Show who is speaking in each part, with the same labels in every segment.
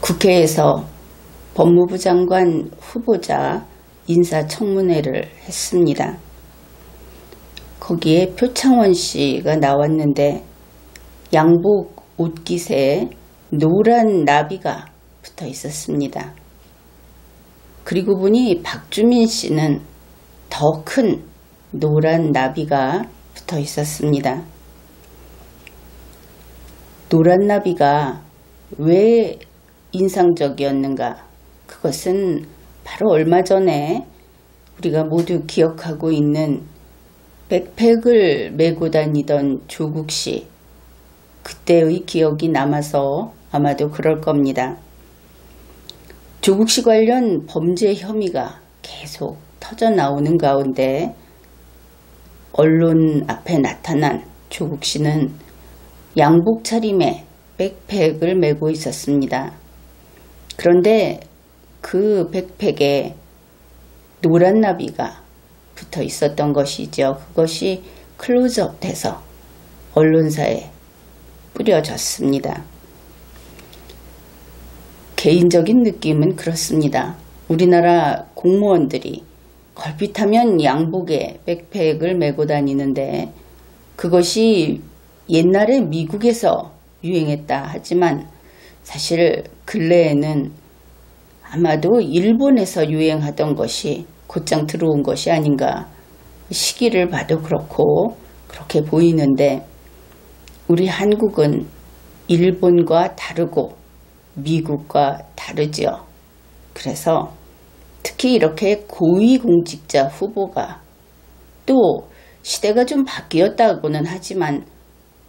Speaker 1: 국회에서 법무부 장관 후보자 인사청문회를 했습니다. 거기에 표창원 씨가 나왔는데 양복 옷깃에 노란 나비가 붙어 있었습니다. 그리고 보니 박주민 씨는 더 큰 노란 나비가 붙어 있었습니다. 노란 나비가 왜 인상적이었는가? 그것은 바로 얼마 전에 우리가 모두 기억하고 있는 백팩을 메고 다니던 조국 씨, 그때의 기억이 남아서 아마도 그럴 겁니다. 조국 씨 관련 범죄 혐의가 계속 터져 나오는 가운데 언론 앞에 나타난 조국 씨는 양복 차림에 백팩을 메고 있었습니다. 그런데 그 백팩에 노란 나비가 붙어 있었던 것이죠. 그것이 클로즈업 돼서 언론사에 뿌려졌습니다. 개인적인 느낌은 그렇습니다. 우리나라 공무원들이 걸핏하면 양복에 백팩을 메고 다니는데 그것이 옛날에 미국에서 유행했다 하지만 사실 근래에는 아마도 일본에서 유행하던 것이 곧장 들어온 것이 아닌가. 시기를 봐도 그렇고 그렇게 보이는데 우리 한국은 일본과 다르고 미국과 다르죠. 그래서 특히 이렇게 고위공직자 후보가 또 시대가 좀 바뀌었다고는 하지만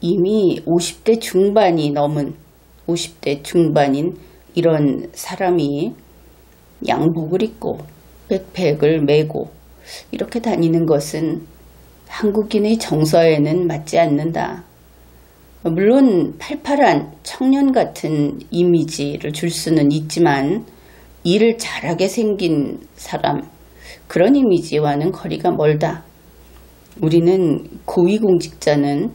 Speaker 1: 이미 50대 중반이 넘은 50대 중반인 이런 사람이 양복을 입고 백팩을 메고 이렇게 다니는 것은 한국인의 정서에는 맞지 않는다. 물론 팔팔한 청년 같은 이미지를 줄 수는 있지만 일을 잘하게 생긴 사람, 그런 이미지와는 거리가 멀다. 우리는 고위공직자는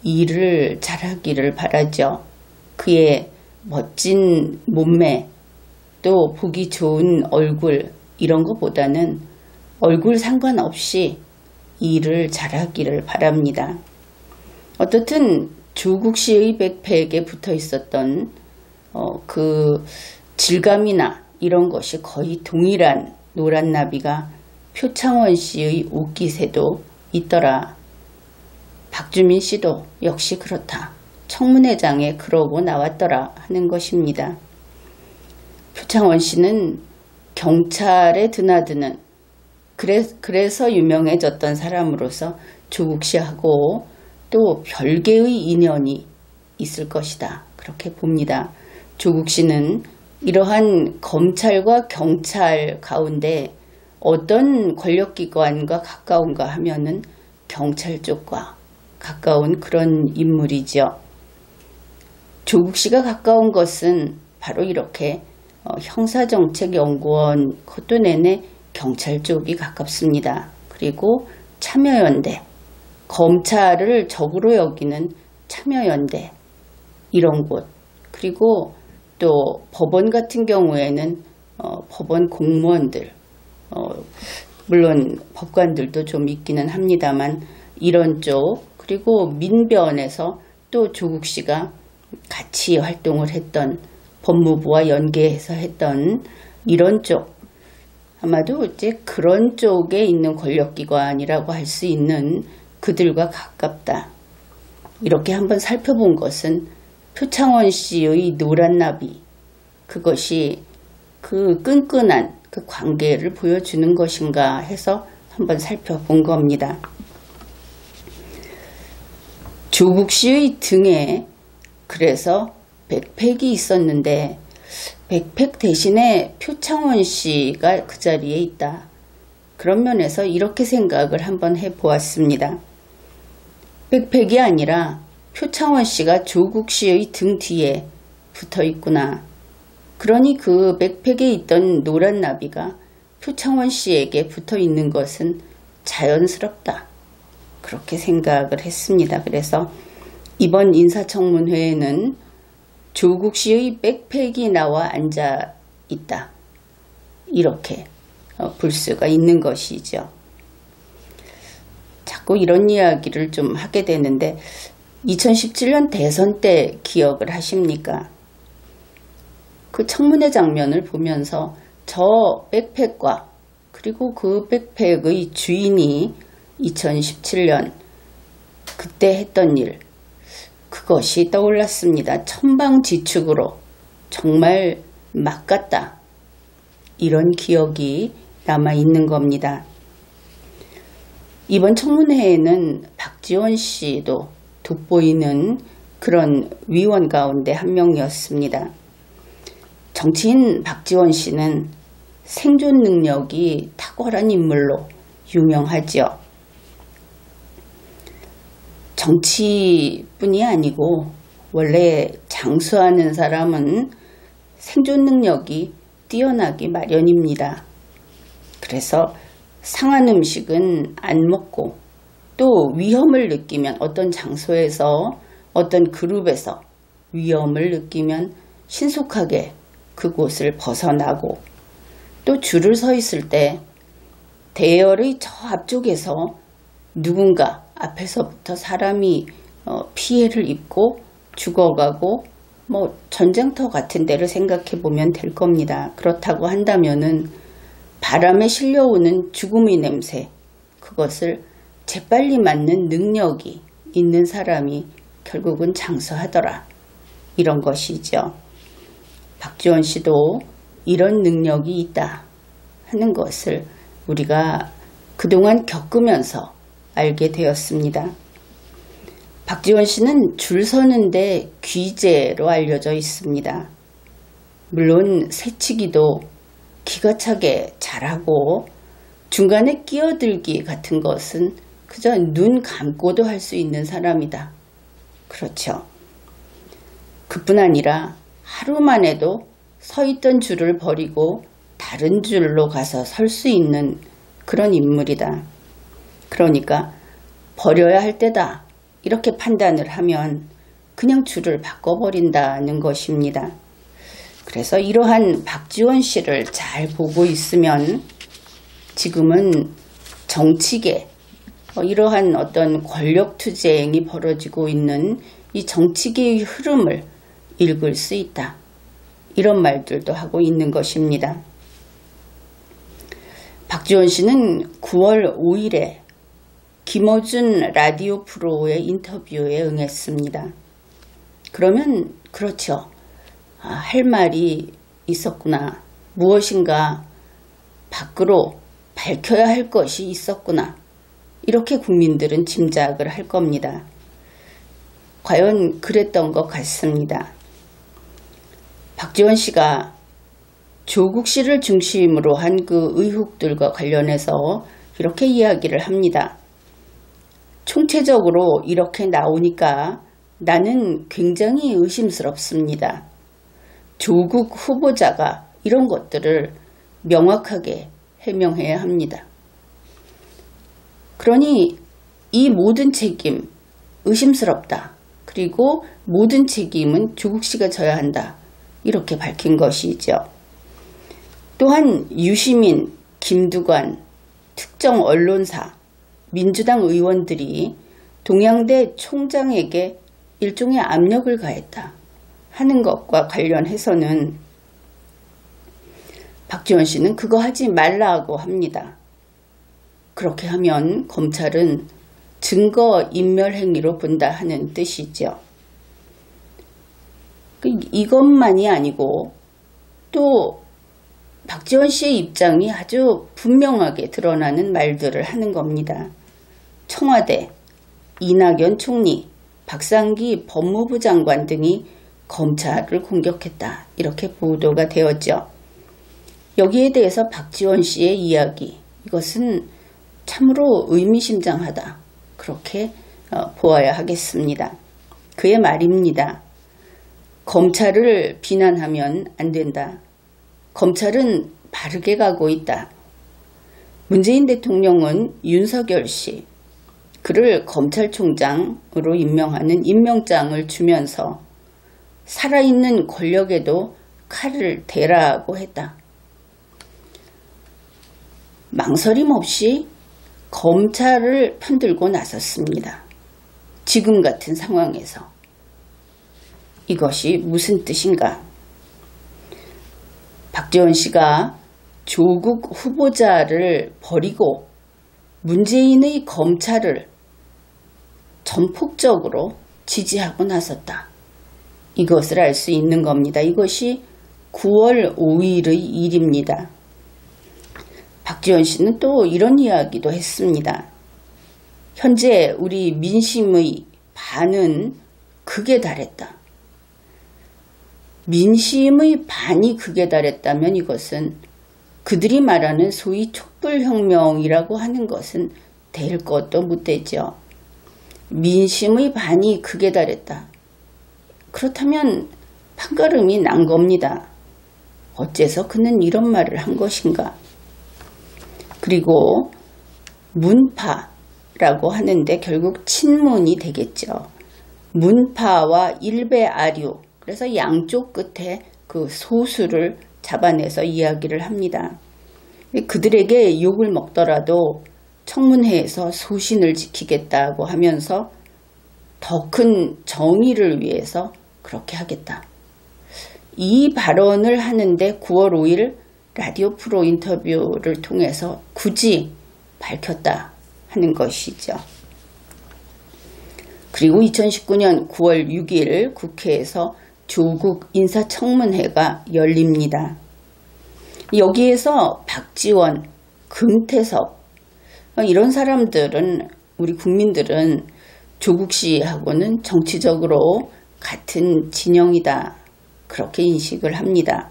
Speaker 1: 일을 잘하기를 바라죠. 그의 멋진 몸매, 또 보기 좋은 얼굴, 이런 것보다는 얼굴 상관없이 일을 잘하기를 바랍니다. 어떻든 조국 씨의 백팩에 붙어 있었던 그 질감이나 이런 것이 거의 동일한 노란 나비가 표창원 씨의 옷깃에도 있더라. 박주민 씨도 역시 그렇다. 청문회장에 그러고 나왔더라 하는 것입니다. 표창원 씨는 경찰에 드나드는 그래서 유명해졌던 사람으로서 조국 씨하고 또 별개의 인연이 있을 것이다. 그렇게 봅니다. 조국 씨는 이러한 검찰과 경찰 가운데 어떤 권력기관과 가까운가 하면은 경찰 쪽과 가까운 그런 인물이죠. 조국 씨가 가까운 것은 바로 이렇게 형사정책연구원 그것도 내내 경찰 쪽이 가깝습니다. 그리고 참여연대, 검찰을 적으로 여기는 참여연대 이런 곳, 그리고 또 법원 같은 경우에는 법원 공무원들, 물론 법관들도 좀 있기는 합니다만 이런 쪽, 그리고 민변에서 또 조국 씨가 같이 활동을 했던 법무부와 연계해서 했던 이런 쪽, 아마도 이제 그런 쪽에 있는 권력기관이라고 할 수 있는 그들과 가깝다. 이렇게 한번 살펴본 것은 표창원 씨의 노란 나비, 그것이 그 끈끈한 그 관계를 보여주는 것인가 해서 한번 살펴본 겁니다. 조국 씨의 등에 그래서 백팩이 있었는데 백팩 대신에 표창원 씨가 그 자리에 있다. 그런 면에서 이렇게 생각을 한번 해보았습니다. 백팩이 아니라 표창원 씨가 조국 씨의 등 뒤에 붙어 있구나. 그러니 그 백팩에 있던 노란 나비가 표창원 씨에게 붙어 있는 것은 자연스럽다. 그렇게 생각을 했습니다. 그래서 이번 인사청문회에는 조국 씨의 백팩이 나와 앉아 있다. 이렇게 볼 수가 있는 것이죠. 자꾸 이런 이야기를 좀 하게 되는데 2017년 대선 때 기억을 하십니까? 그 청문회 장면을 보면서 저 백팩과 그리고 그 백팩의 주인이 2017년 그때 했던 일, 그것이 떠올랐습니다. 천방지축으로 정말 막 같다. 이런 기억이 남아있는 겁니다. 이번 청문회에는 박지원 씨도 돋보이는 그런 위원 가운데 한 명이었습니다. 정치인 박지원 씨는 생존 능력이 탁월한 인물로 유명하죠. 정치뿐이 아니고 원래 장수하는 사람은 생존 능력이 뛰어나기 마련입니다. 그래서 상한 음식은 안 먹고 또 위험을 느끼면 어떤 장소에서 어떤 그룹에서 위험을 느끼면 신속하게 그곳을 벗어나고 또 줄을 서 있을 때 대열의 저 앞쪽에서 누군가 앞에서부터 사람이 피해를 입고 죽어가고 전쟁터 같은 데를 생각해 보면 될 겁니다. 그렇다고 한다면은 바람에 실려오는 죽음의 냄새, 그것을 재빨리 맞는 능력이 있는 사람이 결국은 장수하더라. 이런 것이죠. 박지원 씨도 이런 능력이 있다 하는 것을 우리가 그동안 겪으면서 알게 되었습니다. 박지원 씨는 줄 서는데 귀재로 알려져 있습니다. 물론 새치기도 기가 차게 잘하고 중간에 끼어들기 같은 것은 그저 눈 감고도 할 수 있는 사람이다. 그렇죠. 그뿐 아니라 하루만 해도 서 있던 줄을 버리고 다른 줄로 가서 설 수 있는 그런 인물이다. 그러니까 버려야 할 때다. 이렇게 판단을 하면 그냥 줄을 바꿔버린다는 것입니다. 그래서 이러한 박지원 씨를 잘 보고 있으면 지금은 정치계, 이러한 어떤 권력투쟁이 벌어지고 있는 이 정치계의 흐름을 읽을 수 있다. 이런 말들도 하고 있는 것입니다. 박지원 씨는 9월 5일에 김어준 라디오 프로의 인터뷰에 응했습니다. 그러면 그렇죠. 할 말이 있었구나. 무엇인가 밖으로 밝혀야 할 것이 있었구나. 이렇게 국민들은 짐작을 할 겁니다. 과연 그랬던 것 같습니다. 박지원 씨가 조국 씨를 중심으로 한 그 의혹들과 관련해서 이렇게 이야기를 합니다. 총체적으로 이렇게 나오니까 나는 굉장히 의심스럽습니다. 조국 후보자가 이런 것들을 명확하게 해명해야 합니다. 그러니 이 모든 책임 의심스럽다. 그리고 모든 책임은 조국 씨가 져야 한다. 이렇게 밝힌 것이죠. 또한 유시민, 김두관, 특정 언론사, 민주당 의원들이 동양대 총장에게 일종의 압력을 가했다 하는 것과 관련해서는 박지원 씨는 그거 하지 말라고 합니다. 그렇게 하면 검찰은 증거 인멸 행위로 본다 하는 뜻이죠. 이것만이 아니고 또 박지원 씨의 입장이 아주 분명하게 드러나는 말들을 하는 겁니다. 청와대, 이낙연 총리, 박상기 법무부 장관 등이 검찰을 공격했다. 이렇게 보도가 되었죠. 여기에 대해서 박지원 씨의 이야기, 이것은 참으로 의미심장하다. 그렇게 보아야 하겠습니다. 그의 말입니다. 검찰을 비난하면 안 된다. 검찰은 바르게 가고 있다. 문재인 대통령은 윤석열 씨, 그를 검찰총장으로 임명하는 임명장을 주면서 살아있는 권력에도 칼을 대라고 했다. 망설임 없이 검찰을 편들고 나섰습니다. 지금 같은 상황에서. 이것이 무슨 뜻인가? 박지원 씨가 조국 후보자를 버리고 문재인의 검찰을 전폭적으로 지지하고 나섰다. 이것을 알 수 있는 겁니다. 이것이 9월 5일의 일입니다. 박지원 씨는 또 이런 이야기도 했습니다. 현재 우리 민심의 반은 극에 달했다. 민심의 반이 극에 달했다면 이것은 그들이 말하는 소위 촛불혁명이라고 하는 것은 될 것도 못되죠. 민심의 반이 극에 달했다. 그렇다면 판가름이 난 겁니다. 어째서 그는 이런 말을 한 것인가? 그리고 문파라고 하는데 결국 친문이 되겠죠. 문파와 일베아류, 그래서 양쪽 끝에 그 소수를 잡아내서 이야기를 합니다. 그들에게 욕을 먹더라도 청문회에서 소신을 지키겠다고 하면서 더 큰 정의를 위해서 그렇게 하겠다. 이 발언을 하는데 9월 5일 라디오 프로 인터뷰를 통해서 굳이 밝혔다 하는 것이죠. 그리고 2019년 9월 6일 국회에서 조국 인사청문회가 열립니다. 여기에서 박지원, 금태섭 이런 사람들은 우리 국민들은 조국 씨하고는 정치적으로 같은 진영이다. 그렇게 인식을 합니다.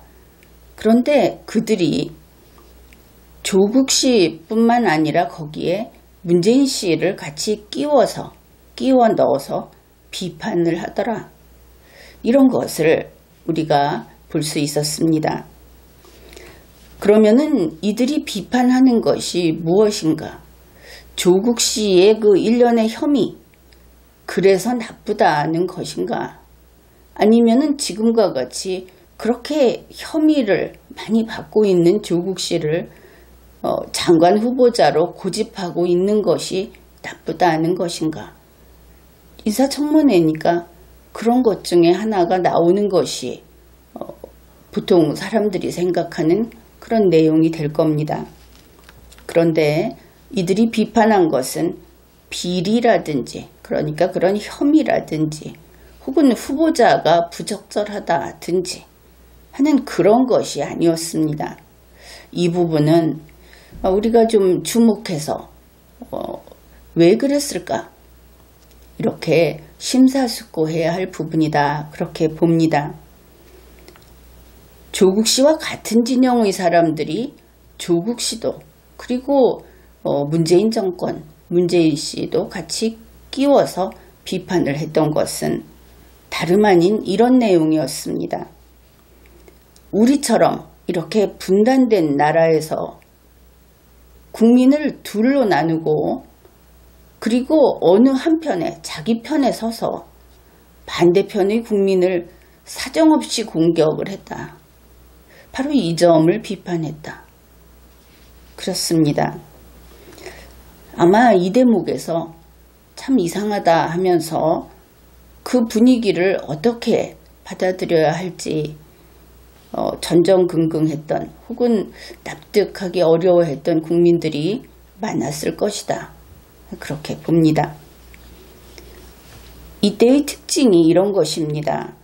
Speaker 1: 그런데 그들이 조국 씨뿐만 아니라 거기에 문재인 씨를 같이 끼워 넣어서 비판을 하더라. 이런 것을 우리가 볼 수 있었습니다. 그러면은 이들이 비판하는 것이 무엇인가? 조국 씨의 그 일련의 혐의, 그래서 나쁘다는 것인가? 아니면은 지금과 같이 그렇게 혐의를 많이 받고 있는 조국 씨를 장관 후보자로 고집하고 있는 것이 나쁘다는 것인가? 인사청문회니까 그런 것 중에 하나가 나오는 것이 보통 사람들이 생각하는 그런 내용이 될 겁니다. 그런데 이들이 비판한 것은 비리라든지, 그러니까 그런 혐의라든지, 혹은 후보자가 부적절하다든지 하는 그런 것이 아니었습니다. 이 부분은 우리가 좀 주목해서 왜 그랬을까? 이렇게 심사숙고해야 할 부분이다. 그렇게 봅니다. 조국 씨와 같은 진영의 사람들이 조국 씨도 그리고 문재인 정권, 문재인 씨도 같이 끼워서 비판을 했던 것은 다름 아닌 이런 내용이었습니다. 우리처럼 이렇게 분단된 나라에서 국민을 둘로 나누고 그리고 어느 한편에 자기 편에 서서 반대편의 국민을 사정없이 공격을 했다. 바로 이 점을 비판했다. 그렇습니다. 아마 이 대목에서 참 이상하다 하면서 그 분위기를 어떻게 받아들여야 할지 전전긍긍했던 혹은 납득하기 어려워했던 국민들이 많았을 것이다. 그렇게 봅니다. 이때의 특징이 이런 것입니다.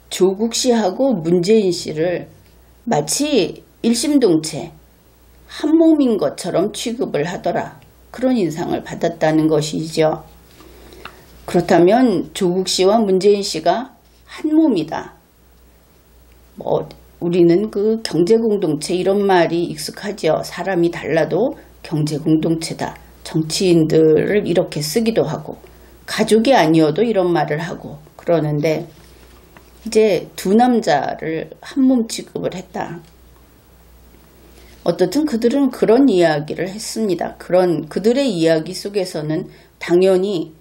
Speaker 1: 조국 씨하고 문재인 씨를 마치 일심동체 한 몸인 것처럼 취급을 하더라. 그런 인상을 받았다는 것이죠. 그렇다면 조국 씨와 문재인 씨가 한 몸이다. 우리는 그 경제공동체 이런 말이 익숙하죠. 사람이 달라도 경제공동체다. 정치인들을 이렇게 쓰기도 하고 가족이 아니어도 이런 말을 하고 그러는데 이제 두 남자를 한 몸 취급을 했다. 어떻든 그들은 그런 이야기를 했습니다. 그들의 이야기 속에서는 당연히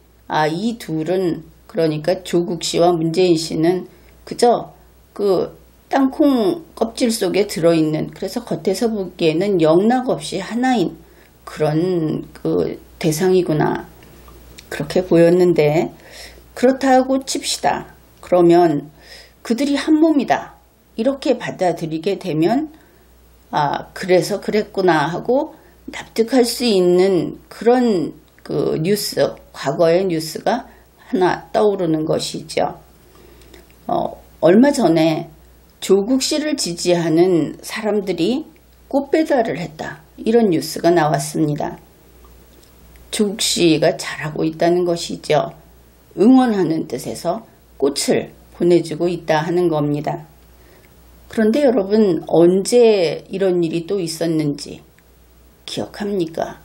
Speaker 1: 이 둘은 그러니까 조국 씨와 문재인 씨는 그저 그 땅콩 껍질 속에 들어있는, 그래서 겉에서 보기에는 영락없이 하나인 그런 그 대상이구나, 그렇게 보였는데, 그렇다고 칩시다. 그러면 그들이 한 몸이다, 이렇게 받아들이게 되면 그래서 그랬구나 하고 납득할 수 있는 그런 그 뉴스, 과거의 뉴스가 하나 떠오르는 것이죠. 얼마 전에 조국 씨를 지지하는 사람들이 꽃배달을 했다, 이런 뉴스가 나왔습니다. 조국 씨가 잘하고 있다는 것이죠. 응원하는 뜻에서 꽃을 보내주고 있다 하는 겁니다. 그런데 여러분, 언제 이런 일이 또 있었는지 기억합니까?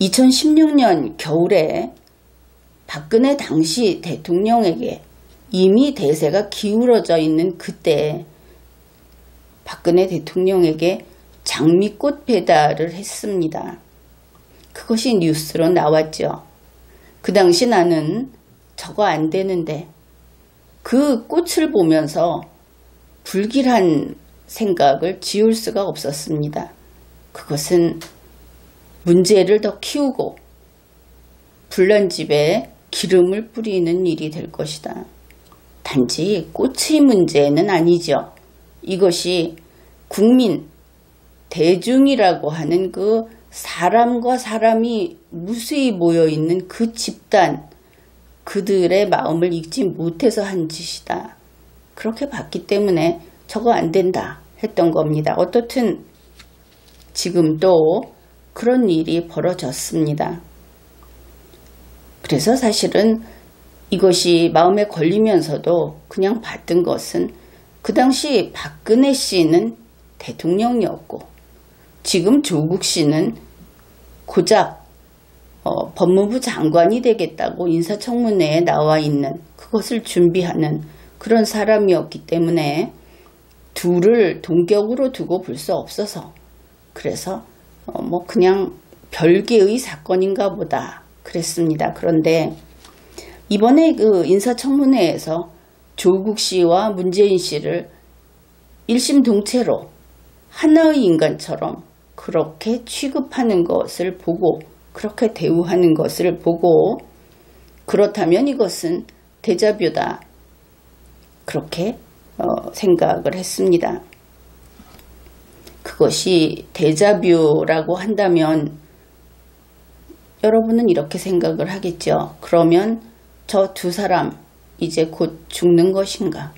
Speaker 1: 2016년 겨울에 박근혜 당시 대통령에게 이미 대세가 기울어져 있는 그때 박근혜 대통령에게 장미꽃 배달을 했습니다. 그것이 뉴스로 나왔죠. 그 당시 나는 저거 안 되는데, 그 꽃을 보면서 불길한 생각을 지울 수가 없었습니다. 그것은 문제를 더 키우고 불난 집에 기름을 뿌리는 일이 될 것이다. 단지 꽃의 문제는 아니죠. 이것이 국민, 대중이라고 하는 그 사람과 사람이 무수히 모여있는 그 집단, 그들의 마음을 읽지 못해서 한 짓이다, 그렇게 봤기 때문에 저거 안 된다 했던 겁니다. 어떻든 지금 또 그런 일이 벌어졌습니다. 그래서 사실은 이것이 마음에 걸리면서도 그냥 봤던 것은, 그 당시 박근혜 씨는 대통령이었고 지금 조국 씨는 고작 법무부 장관이 되겠다고 인사청문회에 나와 있는, 그것을 준비하는 그런 사람이었기 때문에 둘을 동격으로 두고 볼 수 없어서, 그래서 그냥 별개의 사건인가 보다 그랬습니다. 그런데 이번에 그 인사청문회에서 조국 씨와 문재인 씨를 일심동체로 하나의 인간처럼 그렇게 취급하는 것을 보고, 그렇게 대우하는 것을 보고, 그렇다면 이것은 데자뷰다, 그렇게 생각을 했습니다. 그것이 데자뷰라고 한다면 여러분은 이렇게 생각을 하겠죠. 그러면 저 두 사람 이제 곧 죽는 것인가?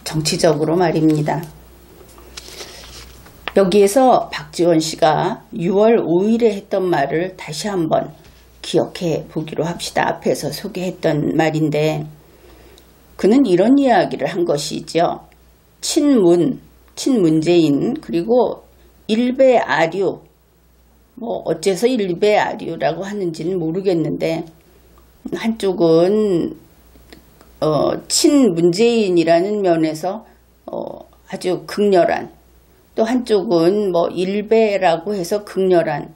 Speaker 1: 정치적으로 말입니다. 여기에서 박지원 씨가 6월 5일에 했던 말을 다시 한번 기억해 보기로 합시다. 앞에서 소개했던 말인데, 그는 이런 이야기를 한 것이죠. 친문재인, 그리고 일베아류, 어째서 일베아류라고 하는지는 모르겠는데, 한쪽은 친문재인이라는 면에서 아주 극렬한, 또 한쪽은 일베라고 해서 극렬한,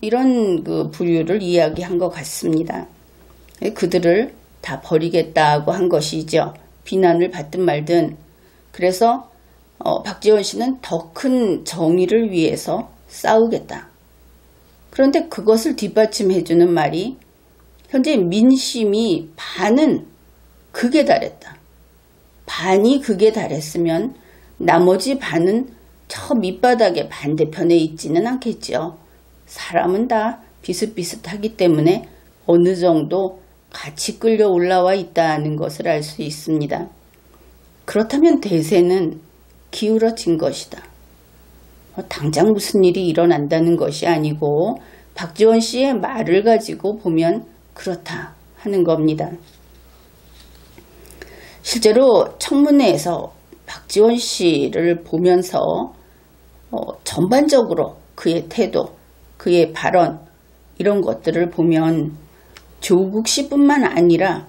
Speaker 1: 이런 그 부류를 이야기한 것 같습니다. 그들을 다 버리겠다고 한 것이죠. 비난을 받든 말든. 그래서 박지원 씨는 더 큰 정의를 위해서 싸우겠다. 그런데 그것을 뒷받침해주는 말이, 현재 민심이 반은 극에 달했다. 반이 극에 달했으면 나머지 반은 저 밑바닥의 반대편에 있지는 않겠죠. 사람은 다 비슷비슷하기 때문에 어느 정도 같이 끌려 올라와 있다는 것을 알 수 있습니다. 그렇다면 대세는 기울어진 것이다. 당장 무슨 일이 일어난다는 것이 아니고 박지원 씨의 말을 가지고 보면 그렇다 하는 겁니다. 실제로 청문회에서 박지원 씨를 보면서 전반적으로 그의 태도, 그의 발언, 이런 것들을 보면 조국 씨뿐만 아니라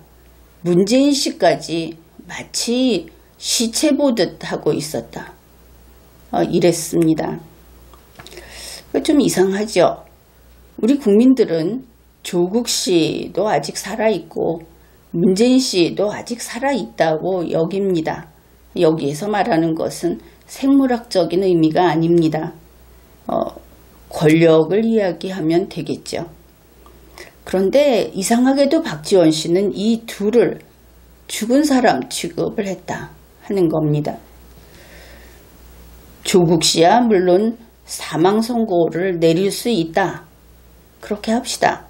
Speaker 1: 문재인 씨까지 마치 시체 보듯 하고 있었다, 이랬습니다. 좀 이상하죠. 우리 국민들은 조국 씨도 아직 살아있고 문재인 씨도 아직 살아있다고 여깁니다. 여기에서 말하는 것은 생물학적인 의미가 아닙니다. 권력을 이야기하면 되겠죠. 그런데 이상하게도 박지원 씨는 이 둘을 죽은 사람 취급을 했다 하는 겁니다. 조국 씨야 물론 사망 선고를 내릴 수 있다. 그렇게 합시다.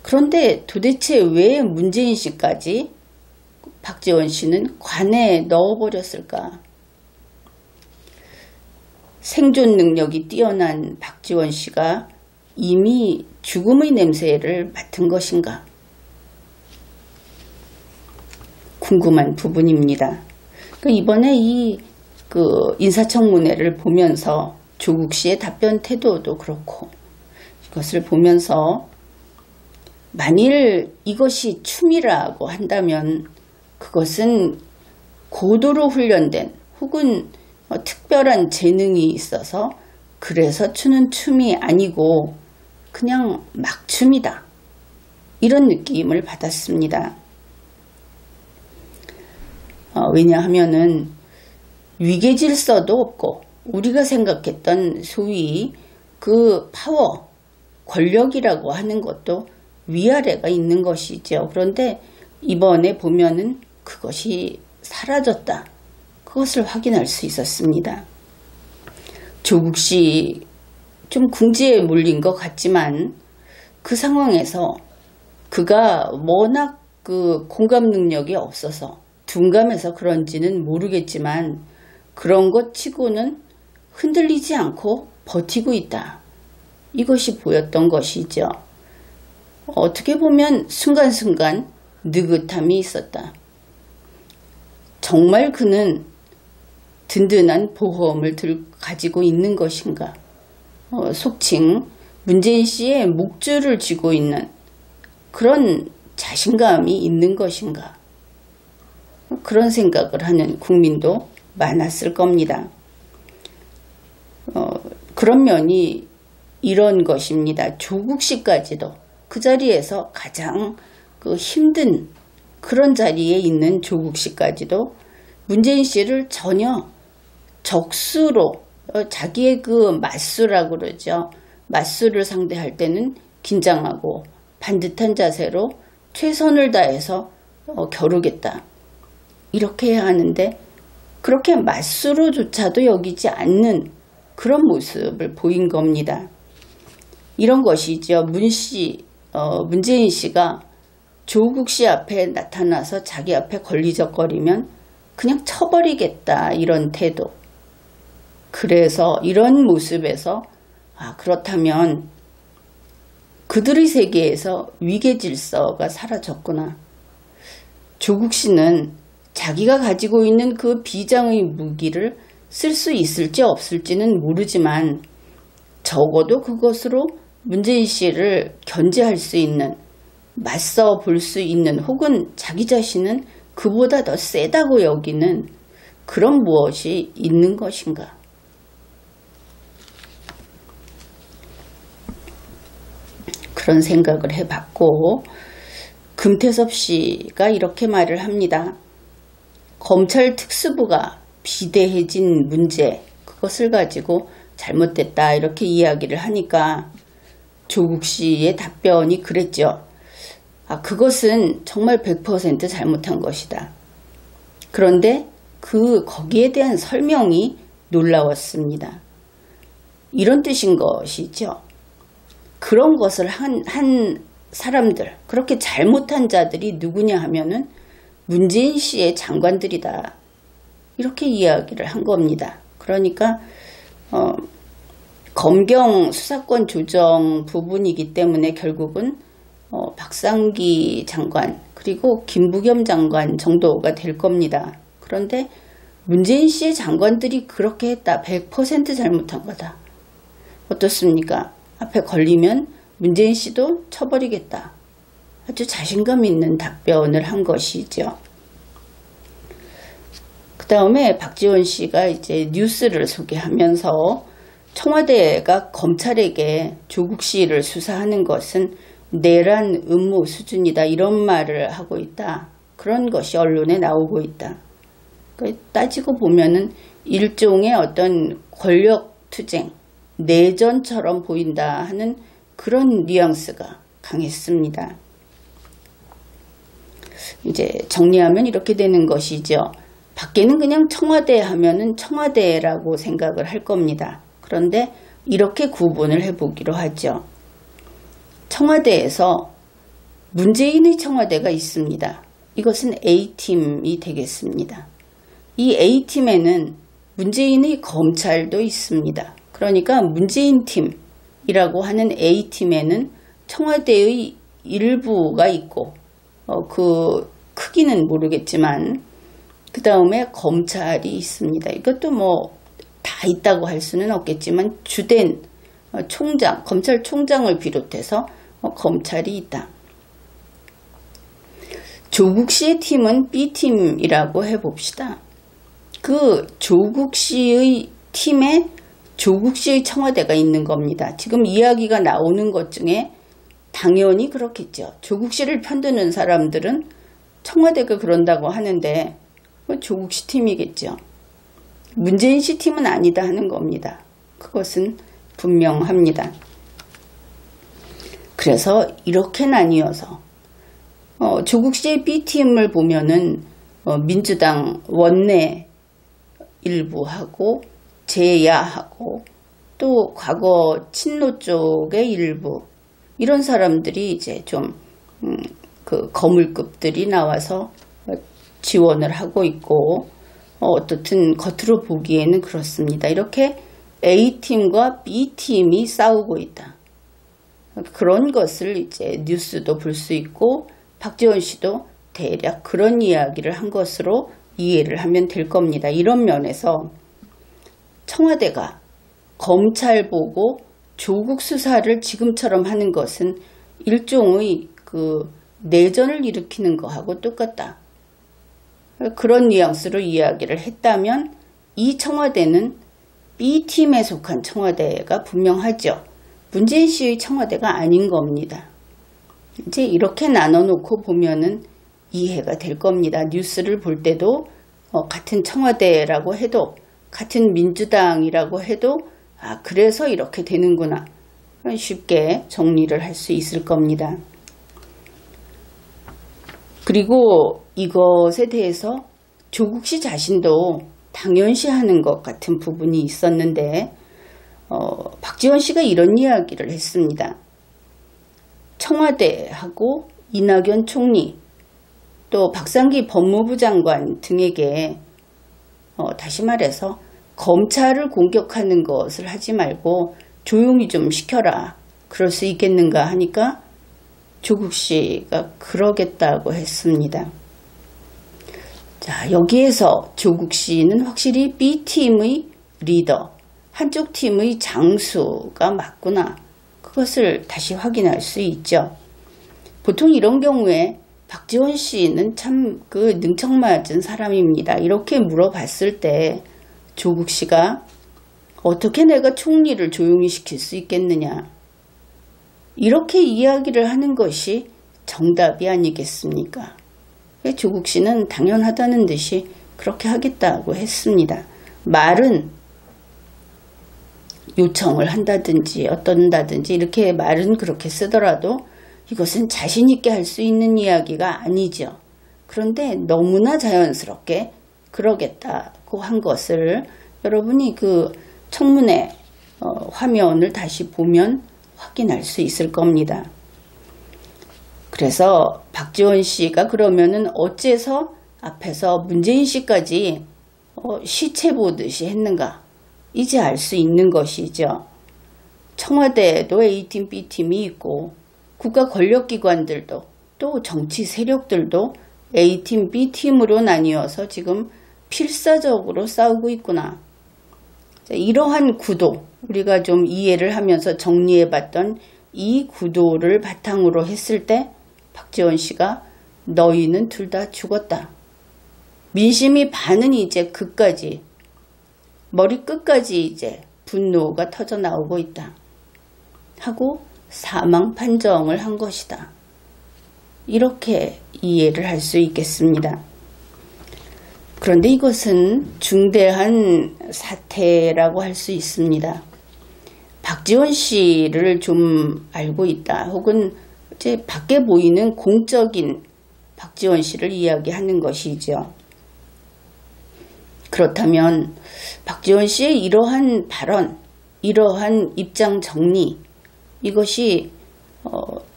Speaker 1: 그런데 도대체 왜 문재인 씨까지 박지원 씨는 관에 넣어버렸을까? 생존 능력이 뛰어난 박지원 씨가 이미 죽음의 냄새를 맡은 것인가? 궁금한 부분입니다. 이번에 인사청문회를 보면서 조국 씨의 답변 태도도 그렇고 이것을 보면서 만일 이것이 춤이라고 한다면 그것은 고도로 훈련된 혹은 특별한 재능이 있어서 그래서 추는 춤이 아니고 그냥 막춤이다. 이런 느낌을 받았습니다. 왜냐하면은 위계질서도 없고 우리가 생각했던 소위 그 파워, 권력이라고 하는 것도 위아래가 있는 것이죠. 그런데 이번에 보면은 그것이 사라졌다. 그것을 확인할 수 있었습니다. 조국 씨 좀 궁지에 몰린 것 같지만 그 상황에서 그가 워낙 그 공감 능력이 없어서 둔감해서 그런지는 모르겠지만 그런 것 치고는 흔들리지 않고 버티고 있다. 이것이 보였던 것이죠. 어떻게 보면 순간순간 느긋함이 있었다. 정말 그는 든든한 보험을 가지고 있는 것인가? 속칭 문재인 씨의 목줄을 쥐고 있는 그런 자신감이 있는 것인가? 그런 생각을 하는 국민도 많았을 겁니다. 그런 면이 이런 것입니다. 조국 씨까지도 그 자리에서 가장 힘든 그런 자리에 있는 조국 씨까지도 문재인 씨를 전혀 적수로 자기의 그 맞수라고 그러죠. 맞수를 상대할 때는 긴장하고 반듯한 자세로 최선을 다해서 겨루겠다. 이렇게 해야 하는데 그렇게 맞수로조차도 여기지 않는 그런 모습을 보인 겁니다. 이런 것이죠. 문재인 씨가 조국 씨 앞에 나타나서 자기 앞에 걸리적거리면 그냥 쳐버리겠다 이런 태도. 그래서 이런 모습에서 그렇다면 그들의 세계에서 위계질서가 사라졌구나. 조국 씨는 자기가 가지고 있는 그 비장의 무기를 쓸 수 있을지 없을지는 모르지만 적어도 그것으로 문재인 씨를 견제할 수 있는, 맞서 볼 수 있는 혹은 자기 자신은 그보다 더 세다고 여기는 그런 무엇이 있는 것인가. 그런 생각을 해봤고 금태섭 씨가 이렇게 말을 합니다. 검찰 특수부가 비대해진 문제 그것을 가지고 잘못됐다 이렇게 이야기를 하니까 조국 씨의 답변이 그랬죠. 그것은 정말 100% 잘못한 것이다. 그런데 거기에 대한 설명이 놀라웠습니다. 이런 뜻인 것이죠. 그런 것을 한 사람들, 그렇게 잘못한 자들이 누구냐 하면은 문재인 씨의 장관들이다. 이렇게 이야기를 한 겁니다. 그러니까 검경 수사권 조정 부분이기 때문에 결국은 박상기 장관 그리고 김부겸 장관 정도가 될 겁니다. 그런데 문재인 씨의 장관들이 그렇게 했다. 100% 잘못한 거다. 어떻습니까? 앞에 걸리면 문재인 씨도 쳐버리겠다. 아주 자신감 있는 답변을 한 것이죠. 그 다음에 박지원 씨가 이제 뉴스를 소개하면서 청와대가 검찰에게 조국 씨를 수사하는 것은 내란 음모 수준이다 이런 말을 하고 있다. 그런 것이 언론에 나오고 있다. 따지고 보면은 일종의 어떤 권력투쟁, 내전처럼 보인다 하는 그런 뉘앙스가 강했습니다. 이제 정리하면 이렇게 되는 것이죠. 밖에는 그냥 청와대 하면은 청와대라고 생각을 할 겁니다. 그런데 이렇게 구분을 해보기로 하죠. 청와대에서 문재인의 청와대가 있습니다. 이것은 A팀이 되겠습니다. 이 A팀에는 문재인의 검찰도 있습니다. 그러니까 문재인 팀이라고 하는 A팀에는 청와대의 일부가 있고 그 크기는 모르겠지만 그 다음에 검찰이 있습니다. 이것도 뭐 다 있다고 할 수는 없겠지만 주된 총장, 검찰총장을 비롯해서 검찰이 있다. 조국 씨의 팀은 B팀이라고 해봅시다. 그 조국 씨의 팀에 조국 씨의 청와대가 있는 겁니다. 지금 이야기가 나오는 것 중에 당연히 그렇겠죠. 조국 씨를 편드는 사람들은 청와대가 그런다고 하는데 조국 씨 팀이겠죠. 문재인 씨 팀은 아니다 하는 겁니다. 그것은 분명합니다. 그래서 이렇게 나뉘어서 조국 씨의 B팀을 보면은 민주당 원내 일부하고 제야하고 또 과거 친노 쪽의 일부 이런 사람들이 이제 좀 그 거물급들이 나와서 지원을 하고 있고 어떻든 겉으로 보기에는 그렇습니다. 이렇게 A팀과 B팀이 싸우고 있다. 그런 것을 이제 뉴스도 볼 수 있고 박지원 씨도 대략 그런 이야기를 한 것으로 이해를 하면 될 겁니다. 이런 면에서 청와대가 검찰 보고 조국 수사를 지금처럼 하는 것은 일종의 그 내전을 일으키는 거하고 똑같다. 그런 뉘앙스로 이야기를 했다면 이 청와대는 B팀에 속한 청와대가 분명하죠. 문재인 씨의 청와대가 아닌 겁니다. 이제 이렇게 나눠놓고 보면은 이해가 될 겁니다. 뉴스를 볼 때도 같은 청와대라고 해도 같은 민주당이라고 해도 그래서 이렇게 되는구나. 쉽게 정리를 할 수 있을 겁니다. 그리고 이것에 대해서 조국 씨 자신도 당연시하는 것 같은 부분이 있었는데 박지원 씨가 이런 이야기를 했습니다. 청와대하고 이낙연 총리 또 박상기 법무부 장관 등에게 다시 말해서 검찰을 공격하는 것을 하지 말고 조용히 좀 시켜라. 그럴 수 있겠는가 하니까 조국 씨가 그러겠다고 했습니다. 자, 여기에서 조국 씨는 확실히 B팀의 리더, 한쪽 팀의 장수가 맞구나. 그것을 다시 확인할 수 있죠. 보통 이런 경우에 박지원 씨는 참 그 능청맞은 사람입니다. 이렇게 물어봤을 때 조국 씨가 어떻게 내가 총리를 조용히 시킬 수 있겠느냐. 이렇게 이야기를 하는 것이 정답이 아니겠습니까? 조국 씨는 당연하다는 듯이 그렇게 하겠다고 했습니다. 말은 요청을 한다든지 어떤다든지 이렇게 말은 그렇게 쓰더라도 이것은 자신 있게 할 수 있는 이야기가 아니죠. 그런데 너무나 자연스럽게 그러겠다고 한 것을 여러분이 그 청문회 화면을 다시 보면 확인할 수 있을 겁니다. 그래서 박지원 씨가 그러면은 어째서 앞에서 문재인 씨까지 시체 보듯이 했는가? 이제 알 수 있는 것이죠. 청와대에도 A팀, B팀이 있고 국가 권력기관들도 또 정치 세력들도 A팀, B팀으로 나뉘어서 지금 필사적으로 싸우고 있구나. 이러한 구도, 우리가 좀 이해를 하면서 정리해봤던 이 구도를 바탕으로 했을 때 박지원 씨가 너희는 둘 다 죽었다. 민심이 반은 이제 그까지 머리 끝까지 이제 분노가 터져 나오고 있다. 하고 사망 판정을 한 것이다. 이렇게 이해를 할 수 있겠습니다. 그런데 이것은 중대한 사태라고 할 수 있습니다. 박지원 씨를 좀 알고 있다. 혹은 이제 밖에 보이는 공적인 박지원 씨를 이야기하는 것이죠. 그렇다면 박지원 씨의 이러한 발언, 이러한 입장 정리, 이것이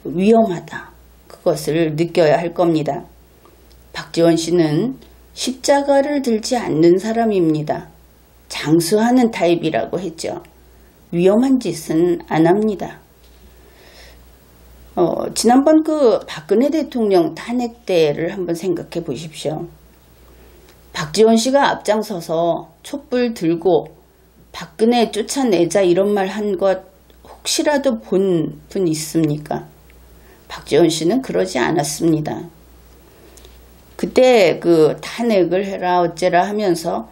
Speaker 1: 위험하다. 그것을 느껴야 할 겁니다. 박지원 씨는 십자가를 들지 않는 사람입니다. 장수하는 타입이라고 했죠. 위험한 짓은 안 합니다. 지난번 그 박근혜 대통령 탄핵 때를 한번 생각해 보십시오. 박지원 씨가 앞장서서 촛불 들고 박근혜 쫓아내자 이런 말 한 것 혹시라도 본 분 있습니까? 박지원 씨는 그러지 않았습니다. 그때 그 탄핵을 해라 어째라 하면서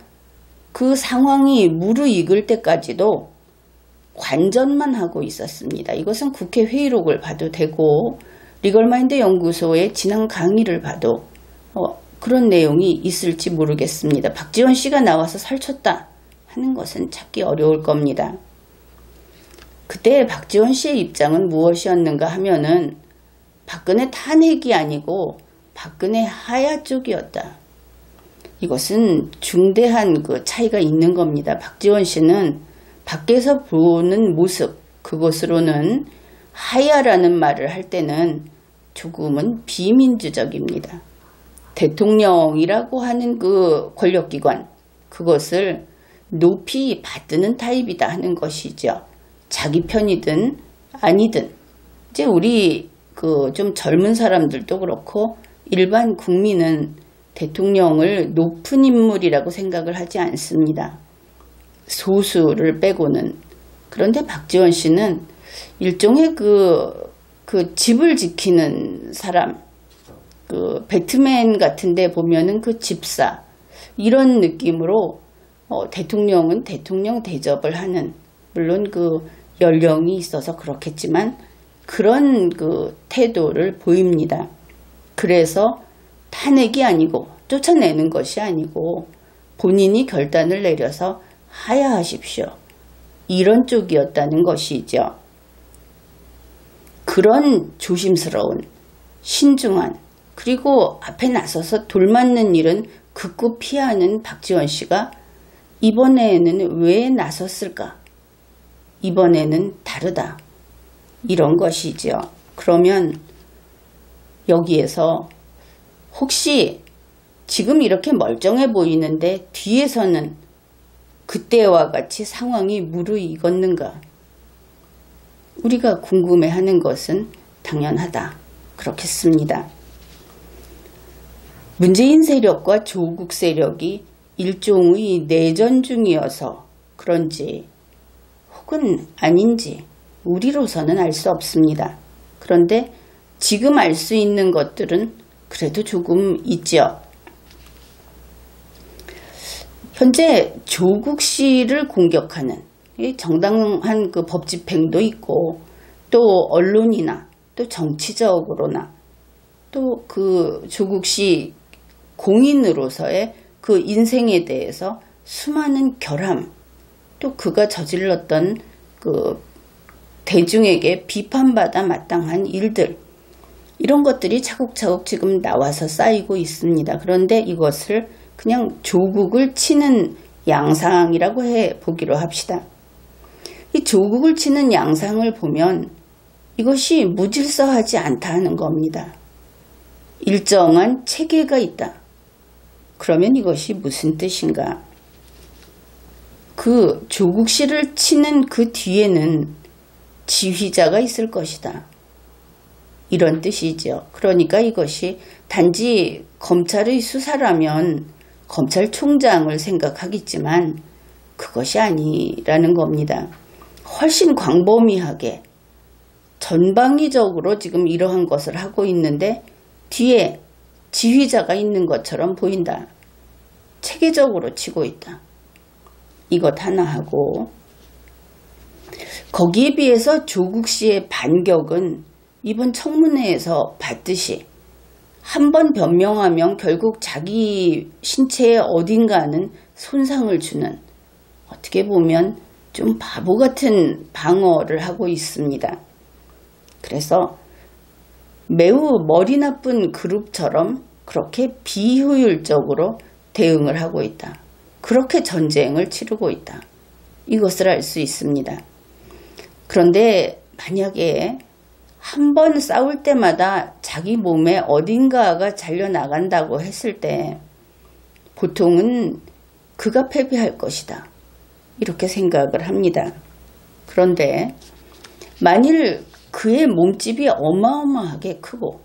Speaker 1: 그 상황이 무르익을 때까지도 관전만 하고 있었습니다. 이것은 국회 회의록을 봐도 되고 리걸마인드 연구소의 지난 강의를 봐도 그런 내용이 있을지 모르겠습니다. 박지원 씨가 나와서 살쳤다 하는 것은 찾기 어려울 겁니다. 그때 박지원 씨의 입장은 무엇이었는가 하면은 박근혜 탄핵이 아니고 박근혜 하야 쪽이었다. 이것은 중대한 그 차이가 있는 겁니다. 박지원 씨는 밖에서 보는 모습, 그것으로는 하야라는 말을 할 때는 조금은 비민주적입니다. 대통령이라고 하는 그 권력기관, 그것을 높이 받드는 타입이다 하는 것이죠. 자기 편이든 아니든. 이제 우리 그 좀 젊은 사람들도 그렇고 일반 국민은 대통령을 높은 인물이라고 생각을 하지 않습니다. 소수를 빼고는. 그런데 박지원 씨는 일종의 그 집을 지키는 사람, 그 배트맨 같은데 보면은 그 집사, 이런 느낌으로 대통령은 대통령 대접을 하는, 물론 그 연령이 있어서 그렇겠지만 그런 그 태도를 보입니다. 그래서 탄핵이 아니고 쫓아내는 것이 아니고 본인이 결단을 내려서 하야하십시오. 이런 쪽이었다는 것이죠. 그런 조심스러운, 신중한, 그리고 앞에 나서서 돌맞는 일은 극구 피하는 박지원 씨가 이번에는 왜 나섰을까? 이번에는 다르다. 이런 것이죠. 그러면 여기에서 혹시 지금 이렇게 멀쩡해 보이는데 뒤에서는 그때와 같이 상황이 무르익었는가? 우리가 궁금해하는 것은 당연하다. 그렇겠습니다. 문재인 세력과 조국 세력이 일종의 내전 중이어서 그런지 혹은 아닌지 우리로서는 알 수 없습니다. 그런데 지금 알 수 있는 것들은 그래도 조금 있죠. 현재 조국 씨를 공격하는 정당한 그 법 집행도 있고 또 언론이나 또 정치적으로나 또 그 조국 씨 공인으로서의 그 인생에 대해서 수많은 결함, 또 그가 저질렀던 그 대중에게 비판받아 마땅한 일들, 이런 것들이 차곡차곡 지금 나와서 쌓이고 있습니다. 그런데 이것을 그냥 조국을 치는 양상이라고 해보기로 합시다. 이 조국을 치는 양상을 보면 이것이 무질서하지 않다는 겁니다. 일정한 체계가 있다. 그러면 이것이 무슨 뜻인가? 그 조국 씨를 치는 그 뒤에는 지휘자가 있을 것이다. 이런 뜻이죠. 그러니까 이것이 단지 검찰의 수사라면 검찰총장을 생각하겠지만 그것이 아니라는 겁니다. 훨씬 광범위하게 전방위적으로 지금 이러한 것을 하고 있는데 뒤에 지휘자가 있는 것처럼 보인다. 체계적으로 치고 있다. 이것 하나 하고, 거기에 비해서 조국 씨의 반격은 이번 청문회에서 봤듯이 한 번 변명하면 결국 자기 신체의 어딘가는 손상을 주는, 어떻게 보면 좀 바보 같은 방어를 하고 있습니다. 그래서 매우 머리 나쁜 그룹처럼 그렇게 비효율적으로 대응을 하고 있다. 그렇게 전쟁을 치르고 있다. 이것을 알 수 있습니다. 그런데 만약에 한 번 싸울 때마다 자기 몸에 어딘가가 잘려나간다고 했을 때 보통은 그가 패배할 것이다. 이렇게 생각을 합니다. 그런데 만일 그의 몸집이 어마어마하게 크고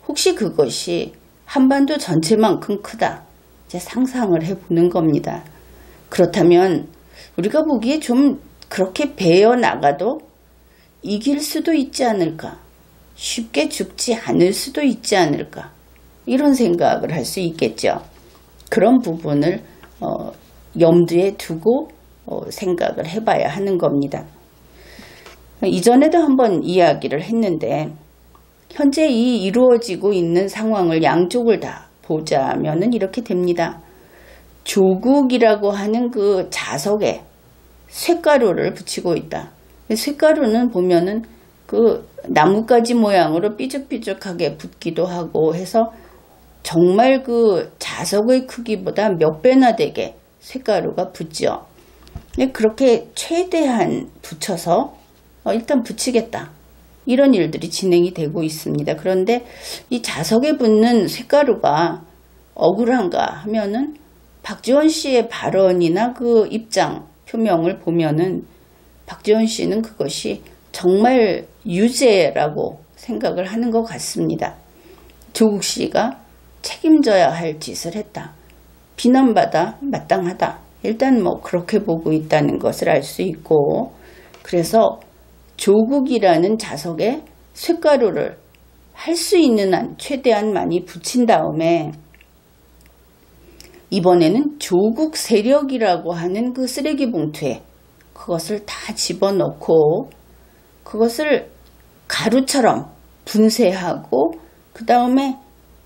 Speaker 1: 혹시 그것이 한반도 전체만큼 크다. 이제 상상을 해보는 겁니다. 그렇다면 우리가 보기에 좀 그렇게 베어 나가도 이길 수도 있지 않을까? 쉽게 죽지 않을 수도 있지 않을까? 이런 생각을 할 수 있겠죠. 그런 부분을 염두에 두고 생각을 해봐야 하는 겁니다. 이전에도 한번 이야기를 했는데 현재 이 이루어지고 있는 상황을 양쪽을 다 보자면은 이렇게 됩니다. 조국이라고 하는 그 자석에 쇳가루를 붙이고 있다. 쇳가루는 보면은 그 나뭇가지 모양으로 삐죽삐죽하게 붙기도 하고 해서 정말 그 자석의 크기보다 몇 배나 되게 쇳가루가 붙죠. 그렇게 최대한 붙여서 일단 붙이겠다. 이런 일들이 진행이 되고 있습니다. 그런데 이 자석에 붙는 쇳가루가 억울한가 하면은 박지원 씨의 발언이나 그 입장 표명을 보면은 박지원 씨는 그것이 정말 유죄라고 생각을 하는 것 같습니다. 조국 씨가 책임져야 할 짓을 했다. 비난받아 마땅하다. 일단 뭐 그렇게 보고 있다는 것을 알 수 있고, 그래서 조국이라는 자석에 쇳가루를 할 수 있는 한 최대한 많이 붙인 다음에 이번에는 조국 세력이라고 하는 그 쓰레기 봉투에 그것을 다 집어넣고 그것을 가루처럼 분쇄하고 그 다음에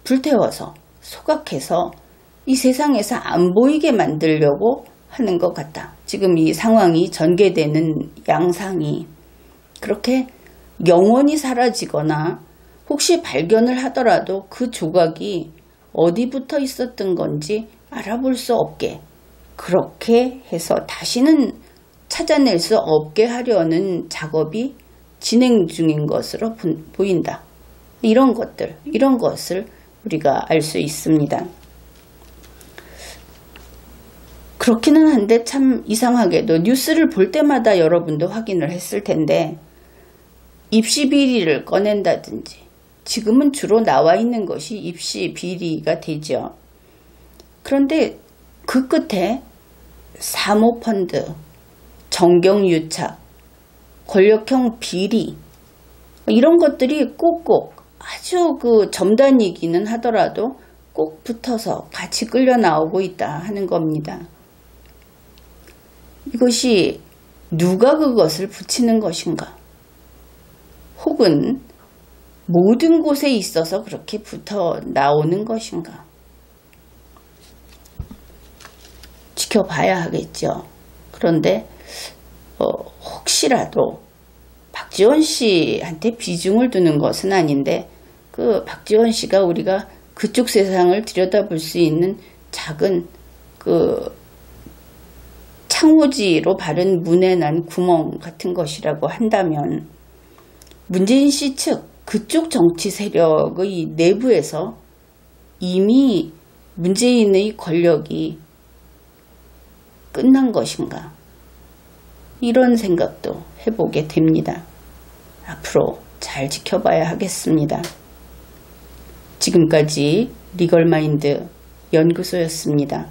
Speaker 1: 불태워서 소각해서 이 세상에서 안 보이게 만들려고 하는 것 같다. 지금 이 상황이 전개되는 양상이 그렇게 영원히 사라지거나 혹시 발견을 하더라도 그 조각이 어디 붙어 있었던 건지 알아볼 수 없게 그렇게 해서 다시는 찾아낼 수 없게 하려는 작업이 진행 중인 것으로 보인다. 이런 것을 우리가 알 수 있습니다. 그렇기는 한데 참 이상하게도 뉴스를 볼 때마다 여러분도 확인을 했을 텐데 입시 비리를 꺼낸다든지 지금은 주로 나와 있는 것이 입시 비리가 되죠. 그런데 그 끝에 사모펀드, 정경유착, 권력형 비리 이런 것들이 꼭꼭 아주 그 점단이기는 하더라도 꼭 붙어서 같이 끌려 나오고 있다 하는 겁니다. 이것이 누가 그것을 붙이는 것인가? 혹은 모든 곳에 있어서 그렇게 붙어 나오는 것인가? 지켜봐야 하겠죠. 그런데 혹시라도 박지원 씨한테 비중을 두는 것은 아닌데 그 박지원 씨가 우리가 그쪽 세상을 들여다볼 수 있는 작은 그 창호지로 바른 문에 난 구멍 같은 것이라고 한다면 문재인 씨 측 그쪽 정치 세력의 내부에서 이미 문재인의 권력이 끝난 것인가? 이런 생각도 해보게 됩니다. 앞으로 잘 지켜봐야 하겠습니다. 지금까지 리걸마인드 연구소였습니다.